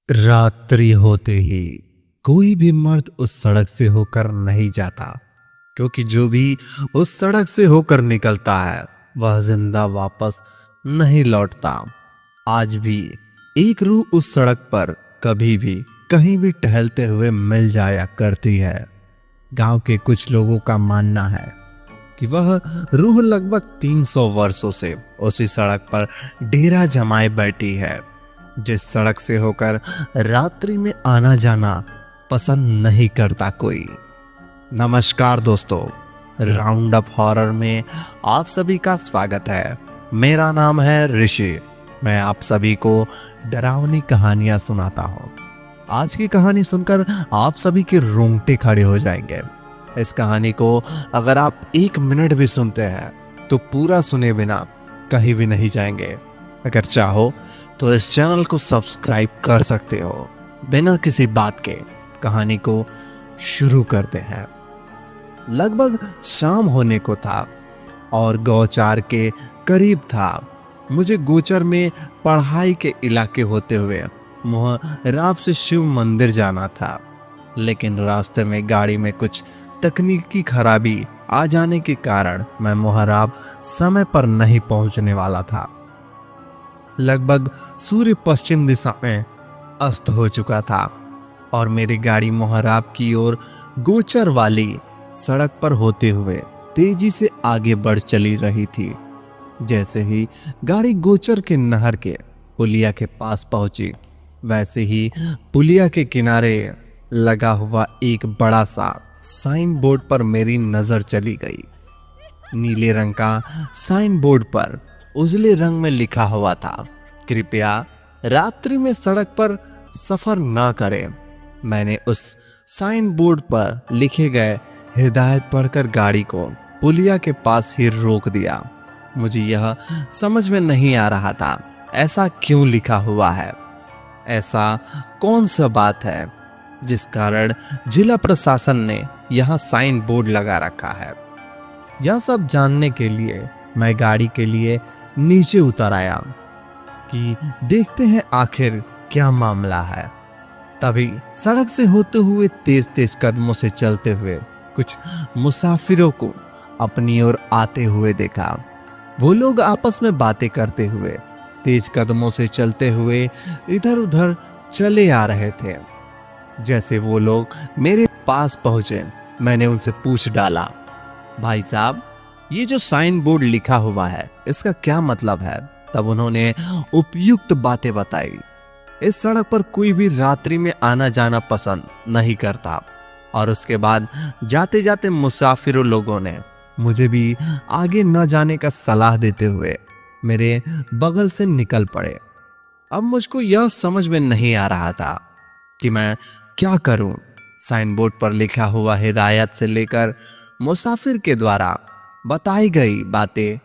रात्रि होते ही कोई भी मर्द उस सड़क से होकर नहीं जाता, क्योंकि जो भी उस सड़क से होकर निकलता है वह जिंदा वापस नहीं लौटता। आज भी एक रूह उस सड़क पर कभी भी कहीं भी टहलते हुए मिल जाया करती है। गांव के कुछ लोगों का मानना है कि वह रूह लगभग 300 वर्षों से उसी सड़क पर डेरा जमाए बैठी है। जिस सड़क से होकर रात्रि में आना जाना पसंद नहीं करता कोई। नमस्कार दोस्तों, राउंड अप हॉरर में आप सभी का स्वागत है। मेरा नाम है ऋषि। मैं आप सभी को डरावनी कहानियां सुनाता हूं। आज की कहानी सुनकर आप सभी के रोंगटे खड़े हो जाएंगे। इस कहानी को अगर आप 1 मिनट भी सुनते हैं तो पूरा सुने बिना कहीं भी नहीं जाएंगे। अगर चाहो तो इस चैनल को सब्सक्राइब कर सकते हो। बिना किसी बात के कहानी को शुरू करते हैं। लगभग शाम होने को था और गौचार के करीब था। मुझे गोचर में पढ़ाई के इलाके होते हुए मोहराब से शिव मंदिर जाना था, लेकिन रास्ते में गाड़ी में कुछ तकनीकी खराबी आ जाने के कारण मैं मोहराब समय पर नहीं पहुंचने वाला था। लगभग सूर्य पश्चिम दिशा में अस्त हो चुका था और मेरी गाड़ी मोहराब की ओर गोचर वाली सड़क पर होते हुए तेजी से आगे बढ़ चली रही थी। जैसे ही गाड़ी गोचर के नहर के पुलिया के पास पहुंची, वैसे ही पुलिया के किनारे लगा हुआ एक बड़ा सा साइन बोर्ड पर मेरी नजर चली गई। नीले रंग का साइन बोर्ड पर उजले रंग में लिखा हुआ था, कृपया रात्रि में सड़क पर सफर ना करें। मैंने उस साइन बोर्ड पर लिखे गए हिदायत पढ़कर गाड़ी को पुलिया के पास ही रोक दिया। मुझे यह समझ में नहीं आ रहा था ऐसा क्यों लिखा हुआ है। ऐसा कौन सा बात है जिस कारण जिला प्रशासन ने यहां साइन बोर्ड लगा रखा है। यह सब जानने के लिए मैं गाड़ी के लिए नीचे उतर आया कि देखते हैं आखिर क्या मामला है। तभी सड़क से होते हुए तेज तेज कदमों से चलते हुए कुछ मुसाफिरों को अपनी ओर आते हुए देखा। वो लोग आपस में बातें करते हुए तेज कदमों से चलते हुए इधर उधर चले आ रहे थे। जैसे वो लोग मेरे पास पहुंचे, मैंने उनसे पूछ डाला, भाई साहब, ये जो साइन बोर्ड लिखा हुआ है इसका क्या मतलब है? तब उन्होंने उपयुक्त बातें बताई। इस सड़क पर कोई भी रात्रि में आना जाना पसंद नहीं करता। और उसके बाद जाते जाते मुसाफिरों लोगों ने मुझे भी आगे न जाने का सलाह देते हुए मेरे बगल से निकल पड़े। अब मुझको यह समझ में नहीं आ रहा था कि मैं क्या करूं। साइन बोर्ड पर लिखा हुआ हिदायत से लेकर मुसाफिर के द्वारा बताई गई बातें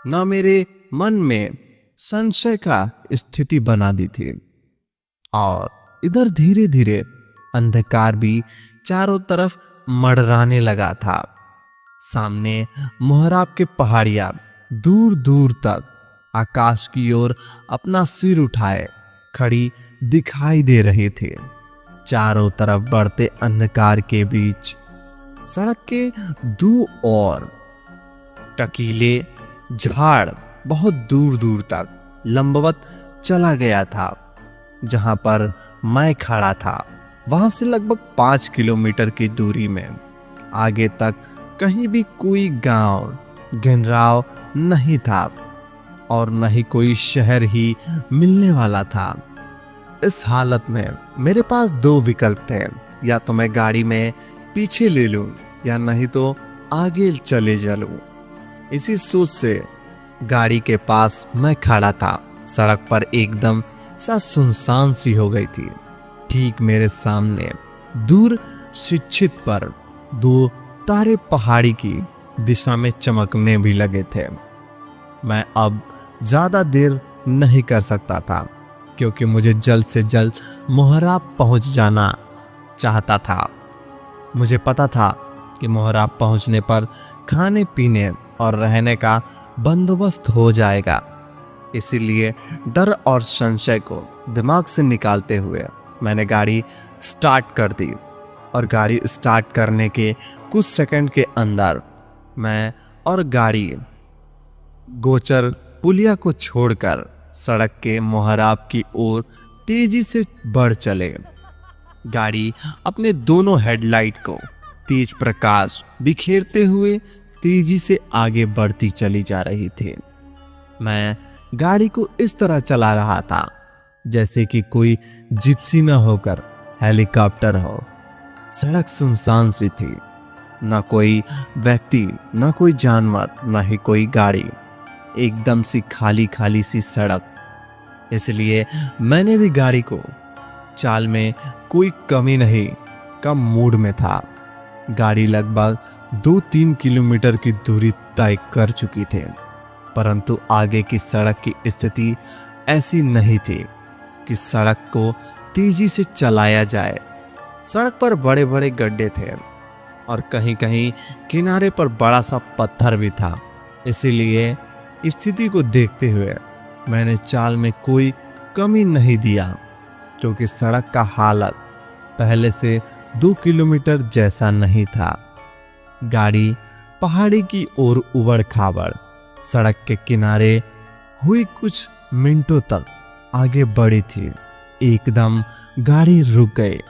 न मेरे मन में संशय का स्थिति बना दी थी। और इधर धीरे धीरे अंधकार भी चारों तरफ मडराने लगा था। सामने मोहराब के पहाड़ियां दूर दूर तक आकाश की ओर अपना सिर उठाए खड़ी दिखाई दे रही थी। चारों तरफ बढ़ते अंधकार के बीच सड़क के दो और टकीले झाड़ बहुत दूर दूर तक लंबवत चला गया था। जहां पर मैं खड़ा था वहां से लगभग 5 किलोमीटर की दूरी में आगे तक कहीं भी कोई गांव घिनराव नहीं था और न ही कोई शहर ही मिलने वाला था। इस हालत में मेरे पास 2 विकल्प थे, या तो मैं गाड़ी में पीछे ले लूं या नहीं तो आगे चले चलूं। इसी सोच से गाड़ी के पास मैं खड़ा था। सड़क पर एकदम सा सुनसान सी हो गई थी। ठीक मेरे सामने दूर शिक्षित पर 2 तारे पहाड़ी की दिशा में चमकने भी लगे थे। मैं अब ज्यादा देर नहीं कर सकता था, क्योंकि मुझे जल्द से जल्द मोहराब पहुंच जाना चाहता था। मुझे पता था कि मोहराब पहुंचने पर खाने पीने और रहने का बंदोबस्त हो जाएगा। इसीलिए डर और संशय को दिमाग से निकालते हुए मैंने गाड़ी स्टार्ट कर दी। और गाड़ी स्टार्ट करने के कुछ सेकंड के अंदर मैं और गाड़ी गोचर पुलिया को छोड़कर सड़क के मोहराब की ओर तेजी से बढ़ चले। गाड़ी अपने दोनों हेडलाइट को तेज प्रकाश बिखेरते हुए तेजी से आगे बढ़ती चली जा रही थी। मैं गाड़ी को इस तरह चला रहा था जैसे कि कोई जिप्सी न होकर हेलीकॉप्टर हो। सड़क सुनसान सी थी, न कोई व्यक्ति, न कोई जानवर, न ही कोई गाड़ी, एकदम सी खाली खाली सी सड़क। इसलिए मैंने भी गाड़ी को चाल में कोई कमी नहीं का मूड में था। गाड़ी लगभग 2-3 किलोमीटर की दूरी तय कर चुकी थी, परंतु आगे की सड़क की स्थिति ऐसी नहीं थी कि सड़क को तेजी से चलाया जाए। सड़क पर बड़े बड़े गड्ढे थे और कहीं कहीं किनारे पर बड़ा सा पत्थर भी था। इसीलिए स्थिति को देखते हुए मैंने चाल में कोई कमी नहीं दिया, क्योंकि सड़क का हालत पहले से 2 किलोमीटर जैसा नहीं था। गाड़ी पहाड़ी की ओर उबड़ खाबड़ सड़क के किनारे हुई कुछ मिनटों तक आगे बढ़ी थी। एकदम गाड़ी रुक गई।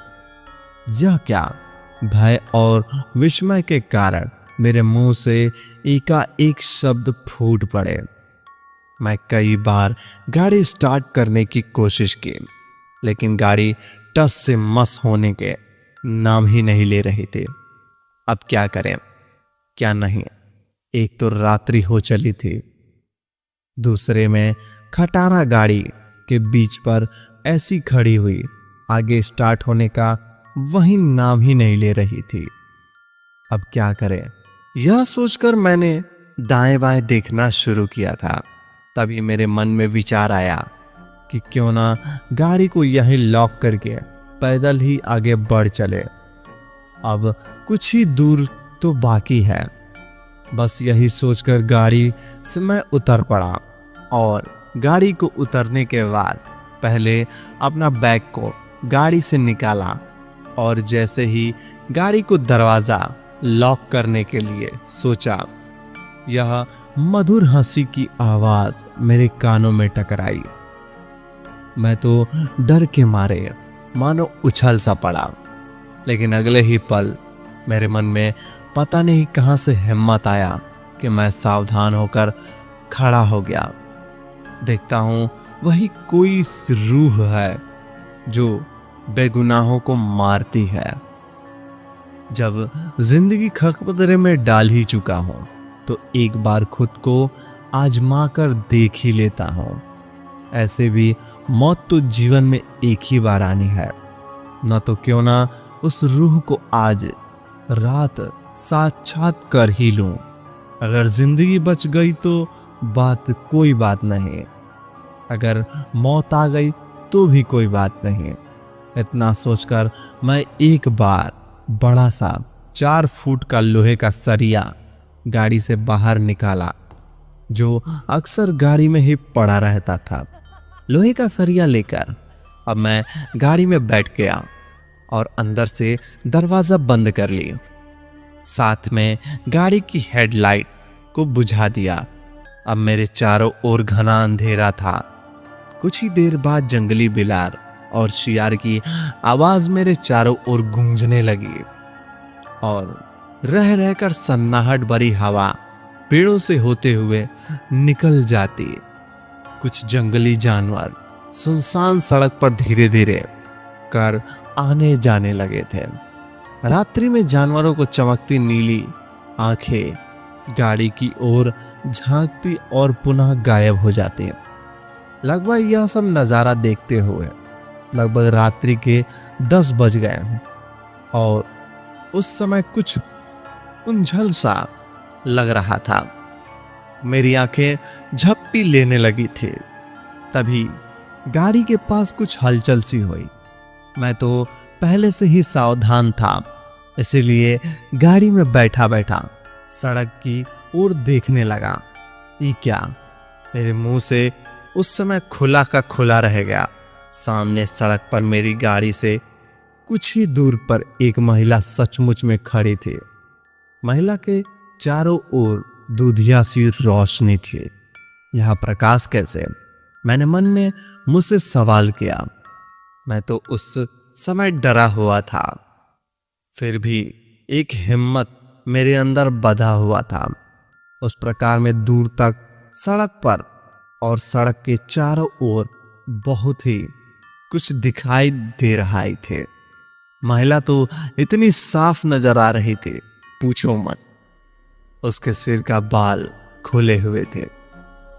यह क्या? भय और विस्मय के कारण मेरे मुंह से एकाएक शब्द फूट पड़े। मैं कई बार गाड़ी स्टार्ट करने की कोशिश की, लेकिन गाड़ी टस से मस होने के नाम ही नहीं ले रही थी। अब क्या करें, क्या नहीं? एक तो रात्रि हो चली थी, दूसरे में खटारा गाड़ी के बीच पर ऐसी खड़ी हुई, आगे स्टार्ट होने का वही नाम ही नहीं ले रही थी। अब क्या करें, यह सोचकर मैंने दाएं बाएं देखना शुरू किया था। तभी मेरे मन में विचार आया कि क्यों ना गाड़ी को यहीं लॉक करके पैदल ही आगे बढ़ चले। अब कुछ ही दूर तो बाकी है। बस यही सोचकर गाड़ी से मैं उतर पड़ा और गाड़ी को उतरने के बाद पहले अपना बैग को गाड़ी से निकाला और जैसे ही गाड़ी को दरवाजा लॉक करने के लिए सोचा, यह मधुर हंसी की आवाज मेरे कानों में टकराई। मैं तो डर के मारे मानो उछल सा पड़ा, लेकिन अगले ही पल मेरे मन में पता नहीं कहां से हिम्मत आया कि मैं सावधान होकर खड़ा हो गया। देखता हूं वही कोई रूह है जो बेगुनाहों को मारती है। जब जिंदगी खतरे में डाल ही चुका हूं तो एक बार खुद को आजमा कर देख ही लेता हूं। ऐसे भी मौत तो जीवन में एक ही बार आनी है, न तो क्यों ना उस रूह को आज रात साक्षात कर ही लूं। अगर जिंदगी बच गई तो कोई बात नहीं, अगर मौत आ गई तो भी कोई बात नहीं। इतना सोचकर मैं एक बार बड़ा सा 4 फुट का लोहे का सरिया गाड़ी से बाहर निकाला, जो अक्सर गाड़ी में ही पड़ा रहता था। लोहे का सरिया लेकर अब मैं गाड़ी में बैठ गया और अंदर से दरवाजा बंद कर लिया। साथ में गाड़ी की हेडलाइट को बुझा दिया। अब मेरे चारों ओर घना अंधेरा था। कुछ ही देर बाद जंगली बिलार और शियार की आवाज मेरे चारों ओर गूंजने लगी और रह रहकर सन्नाहट भरी हवा पेड़ों से होते हुए निकल जाती। कुछ जंगली जानवर सुनसान सड़क पर धीरे धीरे कर आने जाने लगे थे। रात्रि में जानवरों को चमकती नीली आंखें गाड़ी की ओर झांकती और पुनः गायब हो जाती। लगभग यह सब नजारा देखते हुए लगभग रात्रि के 10 बज गए और उस समय कुछ उंझल सा लग रहा था। मेरी आंखें झप्पी लेने लगी थी। तभी गाड़ी के पास कुछ हलचल सी हुई। मैं तो पहले से ही सावधान था, इसीलिए गाड़ी में बैठा बैठा सड़क की ओर देखने लगा। ये क्या? मेरे मुंह से उस समय खुला का खुला रह गया। सामने सड़क पर मेरी गाड़ी से कुछ ही दूर पर एक महिला सचमुच में खड़ी थी। महिला के चारों ओर दूधिया सी रोशनी थी। यह प्रकाश कैसे? मैंने मन में मुझसे सवाल किया। मैं तो उस समय डरा हुआ था, फिर भी एक हिम्मत मेरे अंदर बधा हुआ था। उस प्रकार में दूर तक सड़क पर और सड़क के चारों ओर बहुत ही कुछ दिखाई दे रहा ही थे। महिला तो इतनी साफ नजर आ रही थी, पूछो मत। उसके सिर का बाल खुले हुए थे।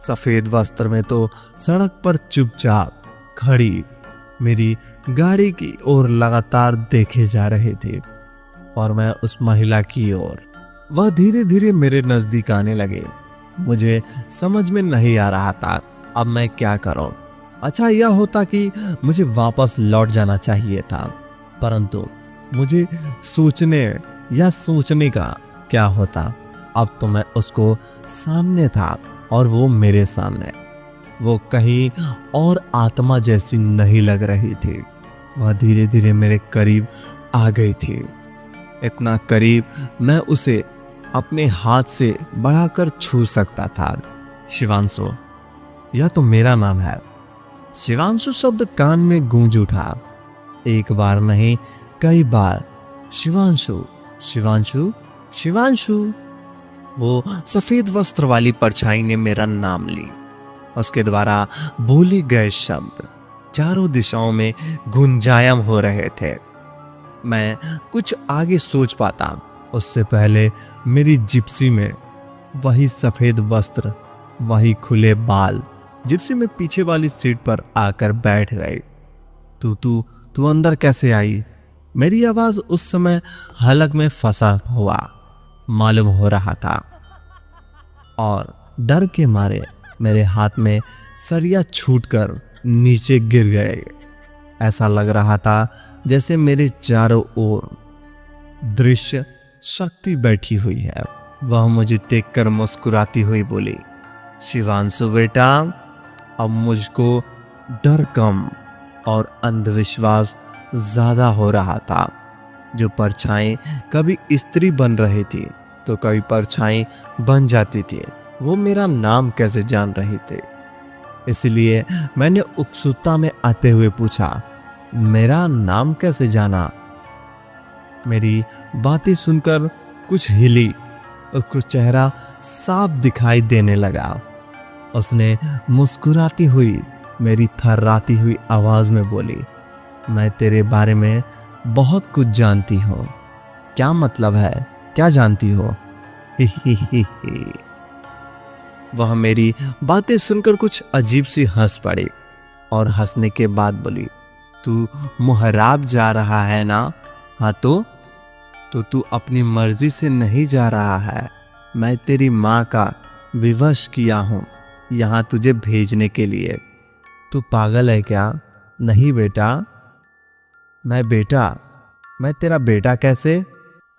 सफेद वस्त्र में तो सड़क पर चुपचाप खड़ी मेरी गाड़ी की ओर लगातार देखे जा रहे थे और मैं उस महिला की ओर। वह धीरे धीरे मेरे नजदीक आने लगे। मुझे समझ में नहीं आ रहा था अब मैं क्या करूं। अच्छा यह होता कि मुझे वापस लौट जाना चाहिए था, परंतु मुझे सोचने का क्या होता। अब तो मैं उसको सामने था और वो मेरे सामने। वो कहीं और आत्मा जैसी नहीं लग रही थी। वह धीरे धीरे मेरे करीब आ गई थी, इतना करीब मैं उसे अपने हाथ से बढ़ाकर छू सकता था। शिवांशु, यह तो मेरा नाम है। शिवांशु शब्द कान में गूंज उठा। एक बार नहीं कई बार, शिवांशु शिवांशु शिवांशु। वो सफेद वस्त्र वाली परछाई ने मेरा नाम ली। उसके द्वारा बोले गए शब्द चारों दिशाओं में गुंजायम हो रहे थे। मैं कुछ आगे सोच पाता उससे पहले मेरी जिप्सी में वही सफेद वस्त्र, वही खुले बाल जिप्सी में पीछे वाली सीट पर आकर बैठ गई। तू अंदर कैसे आई? मेरी आवाज उस समय हलक में फंसा हुआ मालूम हो रहा था और डर के मारे मेरे हाथ में सरिया छूटकर नीचे गिर गए। ऐसा लग रहा था जैसे मेरे चारों ओर दृश्य शक्ति बैठी हुई है। वह मुझे देखकर मुस्कुराती हुई बोली, शिवांशु बेटा, अब मुझको डर कम और अंधविश्वास ज्यादा हो रहा था। जो परछाई कभी स्त्री बन रही थी तो कभी परछाई बन जाती थी, वो मेरा नाम कैसे जान रहे थे? इसलिए मैंने उत्सुकता में आते हुए पूछा, मेरा नाम कैसे जाना? मेरी बातें सुनकर कुछ हिली, उसका चेहरा साफ दिखाई देने लगा। उसने मुस्कुराती हुई मेरी थर्राती हुई आवाज में बोली, मैं तेरे बारे में बहुत कुछ जानती हूँ। क्या मतलब है? क्या जानती हो? ही। वह मेरी बातें सुनकर कुछ अजीब सी हंस पड़ी और हंसने के बाद बोली, तू मुहराब जा रहा है ना? हाँ तो तू अपनी मर्जी से नहीं जा रहा है। मैं तेरी माँ का विवश किया हूँ यहाँ तुझे भेजने के लिए। तू पागल है क्या? नहीं बेटा, मैं तेरा बेटा कैसे?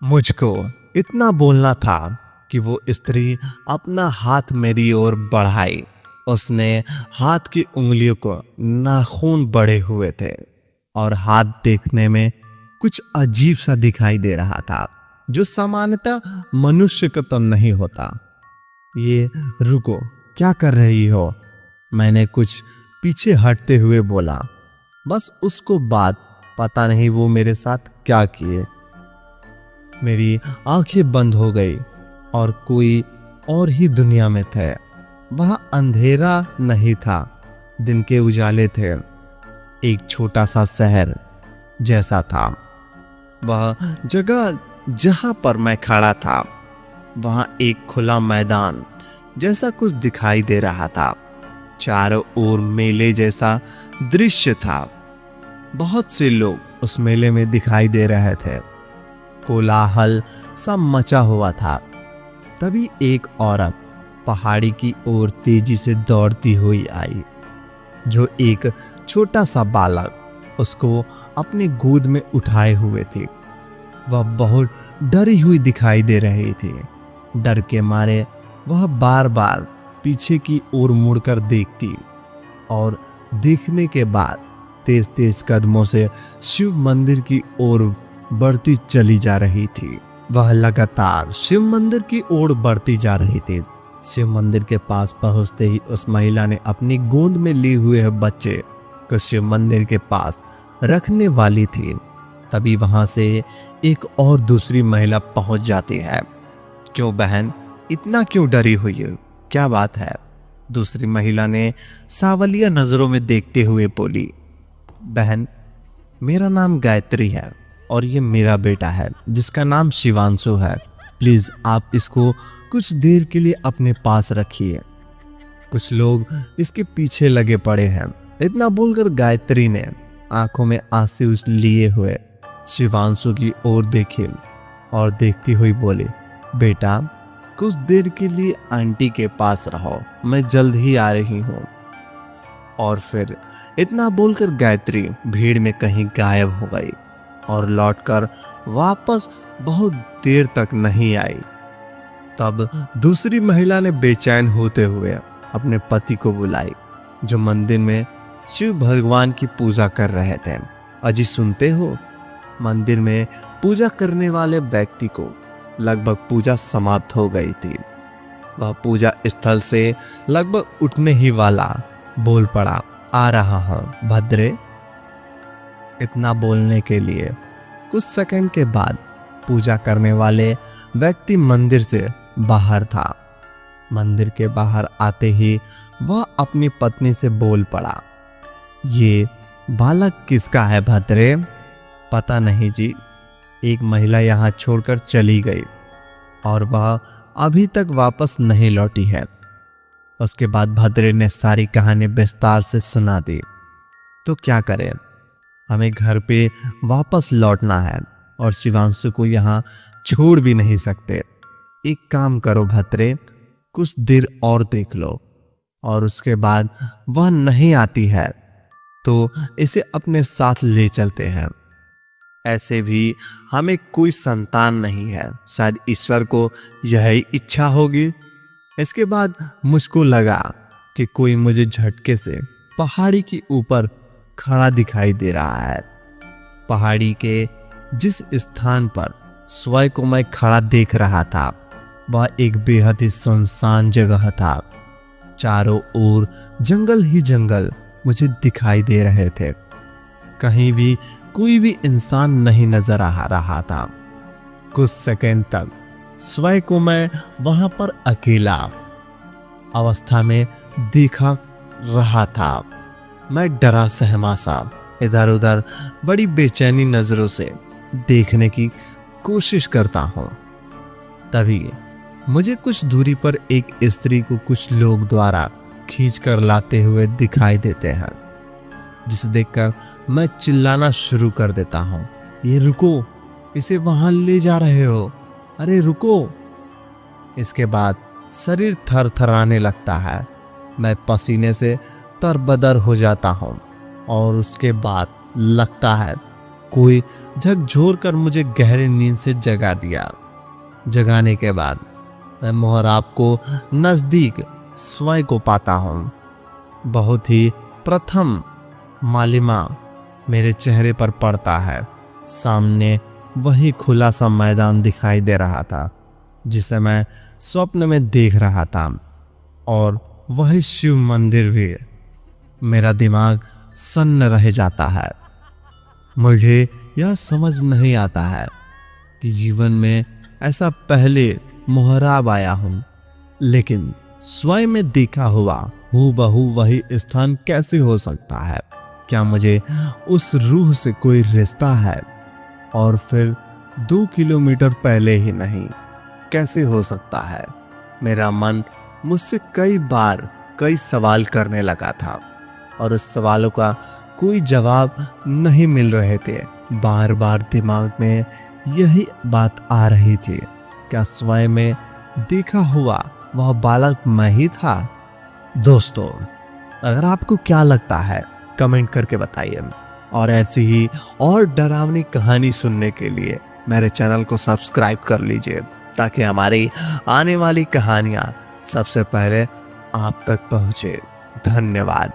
मुझको इतना बोलना था कि वो स्त्री अपना हाथ मेरी ओर बढ़ाई। उसने हाथ की उंगलियों को नाखून बड़े हुए थे और हाथ देखने में कुछ अजीब सा दिखाई दे रहा था, जो सामान्यतः मनुष्य का तो नहीं होता। ये रुको, क्या कर रही हो? मैंने कुछ पीछे हटते हुए बोला। बस उसको बात पता नहीं वो मेरे साथ क्या किए। मेरी आंखें बंद हो गई और कोई और ही दुनिया में थे। वह अंधेरा नहीं था, दिन के उजाले थे। एक छोटा सा शहर जैसा था। वह जगह जहां पर मैं खड़ा था, वहां एक खुला मैदान जैसा कुछ दिखाई दे रहा था। चारों ओर मेले जैसा दृश्य था। बहुत से लोग उस मेले में दिखाई दे रहे थे। कोलाहल सब मचा हुआ था। तभी एक औरत पहाड़ी की ओर तेजी से दौड़ती हुई आई, जो एक छोटा सा बालक उसको अपनी गोद में उठाए हुए थी। वह बहुत डरी हुई दिखाई दे रही थी। डर के मारे वह बार बार पीछे की ओर मुड़कर देखती और देखने के बाद तेज तेज कदमों से शिव मंदिर की ओर बढ़ती चली जा रही थी। वह लगातार शिव मंदिर की ओर बढ़ती जा रही थी। शिव मंदिर के पास पहुंचते ही उस महिला ने अपनी गोद में लिए हुए बच्चे को शिव मंदिर के पास रखने वाली थी। तभी वहां से एक और दूसरी महिला पहुंच जाती है। क्यों बहन, इतना क्यों डरी हुई है, क्या बात है? दूसरी महिला ने सावलिया नजरों में देखते हुए बोली, बहन, मेरा नाम गायत्री है और ये मेरा बेटा है जिसका नाम शिवांशु है। प्लीज आप इसको कुछ देर के लिए अपने पास रखिए। कुछ लोग इसके पीछे लगे पड़े हैं। इतना बोलकर गायत्री ने आंखों में आंसू लिए हुए शिवांशु की ओर देखी और देखती हुई बोली, बेटा कुछ देर के लिए आंटी के पास रहो, मैं जल्द ही आ रही हूँ। और फिर इतना बोलकर गायत्री भीड़ में कहीं गायब हो गई और लौटकर वापस बहुत देर तक नहीं आई। तब दूसरी महिला ने बेचैन होते हुए अपने पति को बुलाई, जो मंदिर में शिव भगवान की पूजा कर रहे थे। अजी सुनते हो, मंदिर में पूजा करने वाले व्यक्ति को लगभग पूजा समाप्त हो गई थी। वह पूजा स्थल से लगभग उठने ही वाला बोल पड़ा, आ रहा हूं भद्रे। इतना बोलने के लिए कुछ सेकंड के बाद पूजा करने वाले व्यक्ति मंदिर से बाहर था। मंदिर के बाहर आते ही वह अपनी पत्नी से बोल पड़ा, ये बालक किसका है भद्रे? पता नहीं जी, एक महिला यहाँ छोड़कर चली गई और वह अभी तक वापस नहीं लौटी है। उसके बाद भद्रे ने सारी कहानी विस्तार से सुना दी। तो क्या करें, हमें घर पे वापस लौटना है और शिवांशु को यहाँ छोड़ भी नहीं सकते। एक काम करो भद्रे, कुछ देर और देख लो और उसके बाद वह नहीं आती है तो इसे अपने साथ ले चलते हैं। ऐसे भी हमें कोई संतान नहीं है, शायद ईश्वर को यही इच्छा होगी। इसके बाद मुझको लगा कि कोई मुझे झटके से पहाड़ी के ऊपर खड़ा दिखाई दे रहा है। पहाड़ी के जिस स्थान पर स्वयं को मैं खड़ा देख रहा था वह एक बेहद ही सुनसान जगह था। चारों ओर जंगल ही जंगल मुझे दिखाई दे रहे थे। कहीं भी कोई भी इंसान नहीं नजर आ रहा था। कुछ सेकंड तक स्वयं को मैं वहां पर अकेला अवस्था में देखा रहा था। मैं डरा सहमा सा इधर उधर बड़ी बेचैनी नजरों से देखने की कोशिश करता हूं। तभी मुझे कुछ दूरी पर एक स्त्री को कुछ लोग द्वारा खींच कर लाते हुए दिखाई देते हैं, जिसे देखकर मैं चिल्लाना शुरू कर देता हूं, ये रुको, इसे वहां ले जा रहे हो, अरे रुको। इसके बाद शरीर थर थराने लगता है। मैं पसीने से तरबदर हो जाता हूं और उसके बाद लगता है कोई झकझोर कर मुझे गहरी नींद से जगा दिया। जगाने के बाद मैं मोहराब को नजदीक स्वयं को पाता हूं। बहुत ही प्रथम मालिमा मेरे चेहरे पर पड़ता है। सामने वही खुला सा मैदान दिखाई दे रहा था जिसे मैं स्वप्न में देख रहा था, और वही शिव मंदिर भी। मेरा दिमाग सन्न रह जाता है। मुझे यह समझ नहीं आता है कि जीवन में ऐसा पहले मोहराब आया हूं, लेकिन स्वयं में देखा हुआ हूबहू वही स्थान कैसे हो सकता है? क्या मुझे उस रूह से कोई रिश्ता है? और फिर 2 किलोमीटर पहले ही नहीं, कैसे हो सकता है? मेरा मन मुझसे कई बार कई सवाल करने लगा था और उस सवालों का कोई जवाब नहीं मिल रहे थे। बार बार दिमाग में यही बात आ रही थी, क्या स्वयं में देखा हुआ वह बालक मैं ही था? दोस्तों, अगर आपको क्या लगता है कमेंट करके बताइए, और ऐसी ही और डरावनी कहानी सुनने के लिए मेरे चैनल को सब्सक्राइब कर लीजिए ताकि हमारी आने वाली कहानियां सबसे पहले आप तक पहुंचे। धन्यवाद।